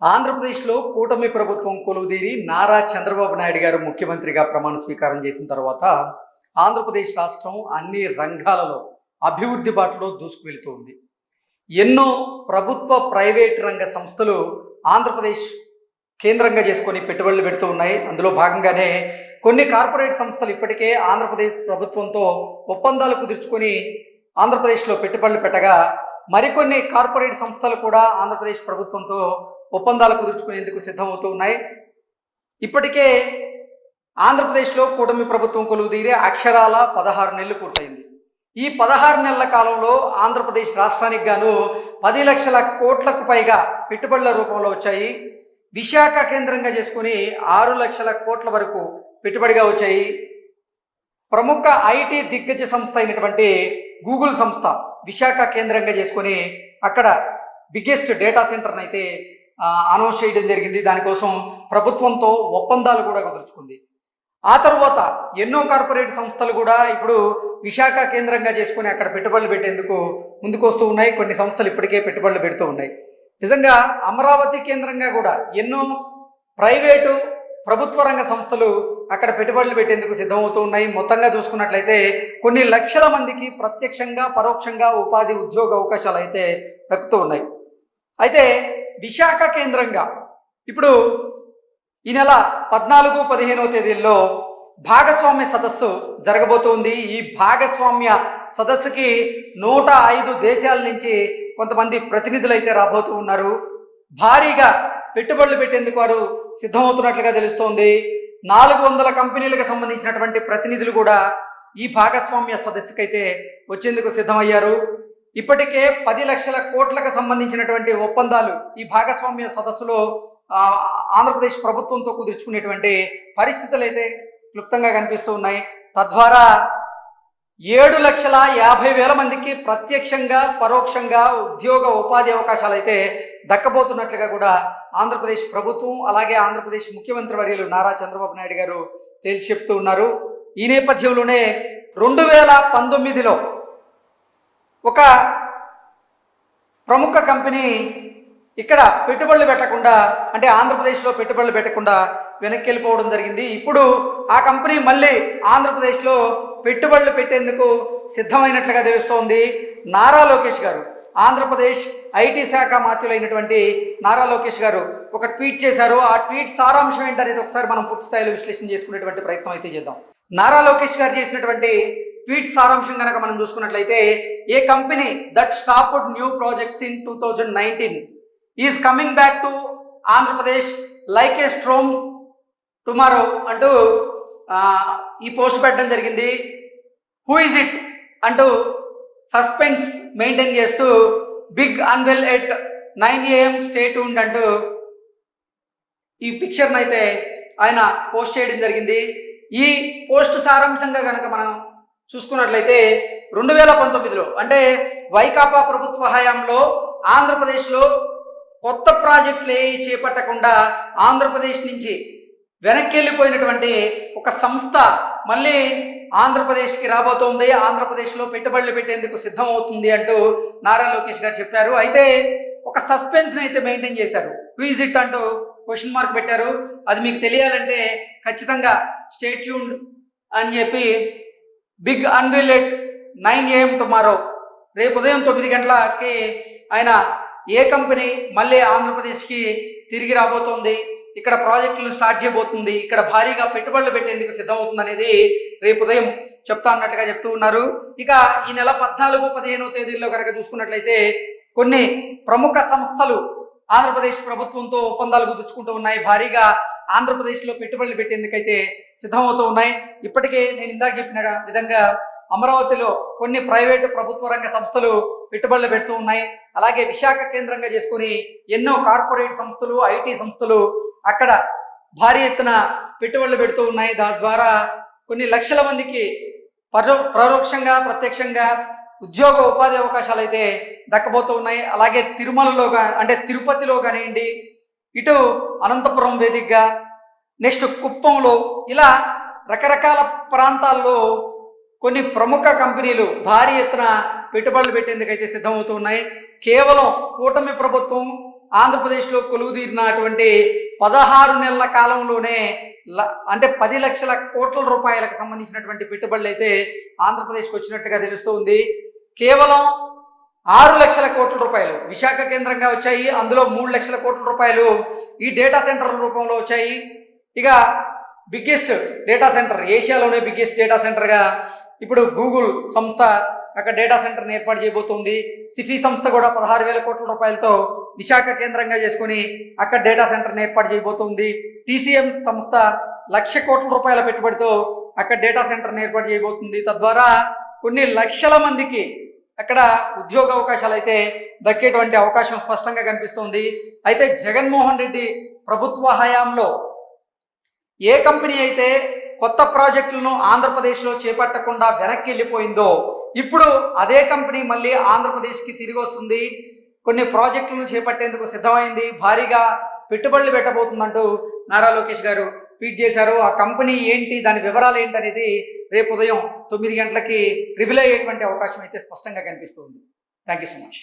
ఆంధ్రప్రదేశ్లో కూటమి ప్రభుత్వం కొలువుదీరి నారా చంద్రబాబు నాయుడు గారు ముఖ్యమంత్రిగా ప్రమాణ స్వీకారం చేసిన తర్వాత ఆంధ్రప్రదేశ్ రాష్ట్రం అన్ని రంగాలలో అభివృద్ధి బాటలో దూసుకువెళ్తుంది. ఎన్నో ప్రభుత్వ ప్రైవేట్ రంగ సంస్థలు ఆంధ్రప్రదేశ్ కేంద్రంగా చేసుకొని పెట్టుబడులు పెడుతూ ఉన్నాయి. అందులో భాగంగానే కొన్ని కార్పొరేట్ సంస్థలు ఇప్పటికే ఆంధ్రప్రదేశ్ ప్రభుత్వంతో ఒప్పందాలు కుదుర్చుకొని ఆంధ్రప్రదేశ్లో పెట్టుబడులు పెట్టగా, మరికొన్ని కార్పొరేట్ సంస్థలు కూడా ఆంధ్రప్రదేశ్ ప్రభుత్వంతో ఒప్పందాలు కుదుర్చుకునేందుకు సిద్ధమవుతూ ఉన్నాయి. ఇప్పటికే ఆంధ్రప్రదేశ్లో కూటమి ప్రభుత్వం కొలువుదీరే అక్షరాల 16 నెలలు పూర్తయింది. ఈ 16 నెలల కాలంలో ఆంధ్రప్రదేశ్ రాష్ట్రానికి గాను 10 లక్షల కోట్లకు పైగా పెట్టుబడుల రూపంలో వచ్చాయి. విశాఖ కేంద్రంగా చేసుకుని 6 లక్షల కోట్ల వరకు పెట్టుబడిగా వచ్చాయి. ప్రముఖ ఐటీ దిగ్గజ సంస్థ అయినటువంటి గూగుల్ సంస్థ విశాఖ కేంద్రంగా చేసుకొని అక్కడ బిగ్గెస్ట్ డేటా సెంటర్ని అయితే అనౌన్స్ చేయడం జరిగింది. దానికోసం ప్రభుత్వంతో ఒప్పందాలు కూడా కుదుర్చుకుంది. ఆ తరువాత ఎన్నో కార్పొరేట్ సంస్థలు కూడా ఇప్పుడు విశాఖ కేంద్రంగా చేసుకుని అక్కడ పెట్టుబడులు పెట్టేందుకు ముందుకు వస్తూ ఉన్నాయి. కొన్ని సంస్థలు ఇప్పటికే పెట్టుబడులు పెడుతూ ఉన్నాయి. నిజంగా అమరావతి కేంద్రంగా కూడా ఎన్నో ప్రైవేటు ప్రభుత్వ రంగ సంస్థలు అక్కడ పెట్టుబడులు పెట్టేందుకు సిద్ధమవుతూ ఉన్నాయి. మొత్తంగా చూసుకున్నట్లయితే కొన్ని లక్షల మందికి ప్రత్యక్షంగా పరోక్షంగా ఉపాధి ఉద్యోగ అవకాశాలు అయితే దక్కుతూ ఉన్నాయి. అయితే విశాఖ కేంద్రంగా ఇప్పుడు ఈ నెల 14-15వ తేదీల్లో భాగస్వామ్య సదస్సు జరగబోతోంది. ఈ భాగస్వామ్య సదస్సుకి 105 దేశాల నుంచి కొంతమంది ప్రతినిధులు అయితే రాబోతూ ఉన్నారు. భారీగా పెట్టుబడులు పెట్టేందుకు వారు సిద్ధమవుతున్నట్లుగా తెలుస్తోంది. 400 కంపెనీలకు సంబంధించినటువంటి ప్రతినిధులు కూడా ఈ భాగస్వామ్య సదస్సుకైతే వచ్చేందుకు సిద్ధమయ్యారు. ఇప్పటికే 10 లక్షల కోట్లకు సంబంధించినటువంటి ఒప్పందాలు ఈ భాగస్వామ్య సదస్సులో ఆంధ్రప్రదేశ్ ప్రభుత్వంతో కుదుర్చుకునేటువంటి పరిస్థితులు అయితే క్లుప్తంగా కనిపిస్తూ ఉన్నాయి. తద్వారా 7,50,000 మందికి ప్రత్యక్షంగా పరోక్షంగా ఉద్యోగ ఉపాధి అవకాశాలు అయితే దక్కబోతున్నట్లుగా కూడా ఆంధ్రప్రదేశ్ ప్రభుత్వం అలాగే ఆంధ్రప్రదేశ్ ముఖ్యమంత్రి వర్యులు నారా చంద్రబాబు నాయుడు గారు తేల్చి చెప్తూ ఉన్నారు. ఈ నేపథ్యంలోనే 2019లో ఒక ప్రముఖ కంపెనీ ఇక్కడ పెట్టుబడులు పెట్టకుండా, అంటే ఆంధ్రప్రదేశ్లో పెట్టుబడులు పెట్టకుండా వెనక్కి వెళ్ళిపోవడం జరిగింది. ఇప్పుడు ఆ కంపెనీ మళ్ళీ ఆంధ్రప్రదేశ్లో పెట్టుబడులు పెట్టేందుకు సిద్ధమైనట్లుగా తెలుస్తోంది. నారా లోకేష్ గారు, ఆంధ్రప్రదేశ్ ఐటీ శాఖ మాత్యులైనటువంటి నారా లోకేష్ గారు ఒక ట్వీట్ చేశారు. ఆ ట్వీట్ సారాంశం ఏంటనేది ఒకసారి మనం పూర్తి స్థాయిలో విశ్లేషణ చేసుకునేటువంటి ప్రయత్నం అయితే చేద్దాం. నారా లోకేష్ గారు చేసినటువంటి ట్వీట్ సారాంశం కనుక మనం చూసుకున్నట్లయితే, a company that stopped new projects in 2019 is coming back to Andhra Pradesh like a storm tomorrow అంటూ ఈ పోస్ట్ పెట్టడం జరిగింది. హూ ఇస్ ఇట్ అంటూ సస్పెన్స్ మెయింటైన్ చేస్తూ big unveil at 9 AM stay tuned అంటూ ఈ పిక్చర్ని అయితే ఆయన పోస్ట్ చేయడం జరిగింది. ఈ పోస్ట్ సారాంశంగా కనుక మనం చూసుకున్నట్లయితే 2019లో అంటే వైకాపా ప్రభుత్వ హయాంలో ఆంధ్రప్రదేశ్లో కొత్త ప్రాజెక్టులు ఏవి చేపట్టకుండా ఆంధ్రప్రదేశ్ నుంచి వెనక్కి వెళ్ళిపోయినటువంటి ఒక సంస్థ మళ్ళీ ఆంధ్రప్రదేశ్కి రాబోతోంది, ఆంధ్రప్రదేశ్లో పెట్టుబడులు పెట్టేందుకు సిద్ధం అవుతుంది అంటూ నారా లోకేష్ గారు చెప్పారు. అయితే ఒక సస్పెన్స్ని అయితే మెయింటైన్ చేశారు. హూ ఇట్ అంటూ క్వశ్చన్ మార్క్ పెట్టారు. అది మీకు తెలియాలంటే ఖచ్చితంగా స్టే ట్యూన్డ్ అని చెప్పి big unveil at 9 AM tomorrow, రేపు ఉదయం 9 గంటలకి ఆయన ఏ కంపెనీ మళ్ళీ ఆంధ్రప్రదేశ్కి తిరిగి రాబోతోంది, ఇక్కడ ప్రాజెక్టులు స్టార్ట్ చేయబోతుంది, ఇక్కడ భారీగా పెట్టుబడులు పెట్టేందుకు సిద్ధమవుతుంది అనేది రేపు ఉదయం చెప్తా అన్నట్టుగా చెప్తూ ఉన్నారు. ఇక ఈ నెల 14-15వ తేదీల్లో కనుక చూసుకున్నట్లయితే కొన్ని ప్రముఖ సంస్థలు ఆంధ్రప్రదేశ్ ప్రభుత్వంతో ఒప్పందాలు కుదుర్చుకుంటూ ఉన్నాయి. భారీగా ఆంధ్రప్రదేశ్లో పెట్టుబడులు పెట్టేందుకైతే సిద్ధమవుతూ ఉన్నాయి. ఇప్పటికే నేను ఇందాక చెప్పిన విధంగా అమరావతిలో కొన్ని ప్రైవేటు ప్రభుత్వ రంగ సంస్థలు పెట్టుబడులు పెడుతూ ఉన్నాయి. అలాగే విశాఖ కేంద్రంగా చేసుకుని ఎన్నో కార్పొరేట్ సంస్థలు ఐటీ సంస్థలు అక్కడ భారీ ఎత్తున పెట్టుబడులు పెడుతూ ఉన్నాయి. దాని ద్వారా కొన్ని లక్షల మందికి పరోక్షంగా ప్రత్యక్షంగా ఉద్యోగ ఉపాధి అవకాశాలు అయితే దక్కబోతూ ఉన్నాయి. అలాగే తిరుమలలో అంటే తిరుపతిలో కానివ్వండి, ఇటు అనంతపురం వేదికగా, నెక్స్ట్ కుప్పంలో, ఇలా రకరకాల ప్రాంతాల్లో కొన్ని ప్రముఖ కంపెనీలు భారీ ఎత్తున పెట్టుబడులు పెట్టేందుకైతే సిద్ధమవుతూ ఉన్నాయి. కేవలం కూటమి ప్రభుత్వం ఆంధ్రప్రదేశ్లో కొలువుదీరినటువంటి 16 నెలల కాలంలోనే అంటే 10 లక్షల కోట్ల రూపాయలకు సంబంధించినటువంటి పెట్టుబడులు అయితే ఆంధ్రప్రదేశ్కి వచ్చినట్టుగా తెలుస్తూ ఉంది. కేవలం 6 లక్షల కోట్ల రూపాయలు విశాఖ కేంద్రంగా వచ్చాయి. అందులో 3 లక్షల కోట్ల రూపాయలు ఈ డేటా సెంటర్ల రూపంలో వచ్చాయి. ఇక బిగ్గెస్ట్ డేటా సెంటర్, ఏషియాలోనే బిగ్గెస్ట్ డేటా సెంటర్గా ఇప్పుడు గూగుల్ సంస్థ అక్కడ డేటా సెంటర్ని ఏర్పాటు చేయబోతోంది. సిఫీ సంస్థ కూడా 16,000 కోట్ల రూపాయలతో విశాఖ కేంద్రంగా చేసుకుని అక్కడ డేటా సెంటర్ని ఏర్పాటు చేయబోతోంది. టీసీఎం సంస్థ 1,00,000 కోట్ల రూపాయల పెట్టుబడితో అక్కడ డేటా సెంటర్ని ఏర్పాటు చేయబోతుంది. తద్వారా కొన్ని లక్షల మందికి అక్కడ ఉద్యోగ అవకాశాలు అయితే దక్కేటువంటి అవకాశం స్పష్టంగా కనిపిస్తోంది. అయితే జగన్మోహన్ రెడ్డి ప్రభుత్వ హయాంలో ఏ కంపెనీ అయితే కొత్త ప్రాజెక్టులను ఆంధ్రప్రదేశ్లో చేపట్టకుండా వెనక్కి వెళ్ళిపోయిందో ఇప్పుడు అదే కంపెనీ మళ్ళీ ఆంధ్రప్రదేశ్కి తిరిగి వస్తుంది. కొన్ని ప్రాజెక్టులను చేపట్టేందుకు సిద్ధమైంది, భారీగా పెట్టుబడులు పెట్టబోతుందంటూ నారా లోకేష్ గారు ట్వీట్ చేశారు. ఆ కంపెనీ ఏంటి, దాని వివరాలు ఏంటి అనేది రేపు ఉదయం 9 గంటలకి రివీల్ అయ్యేటువంటి అవకాశం అయితే స్పష్టంగా కనిపిస్తుంది. Thank you so much.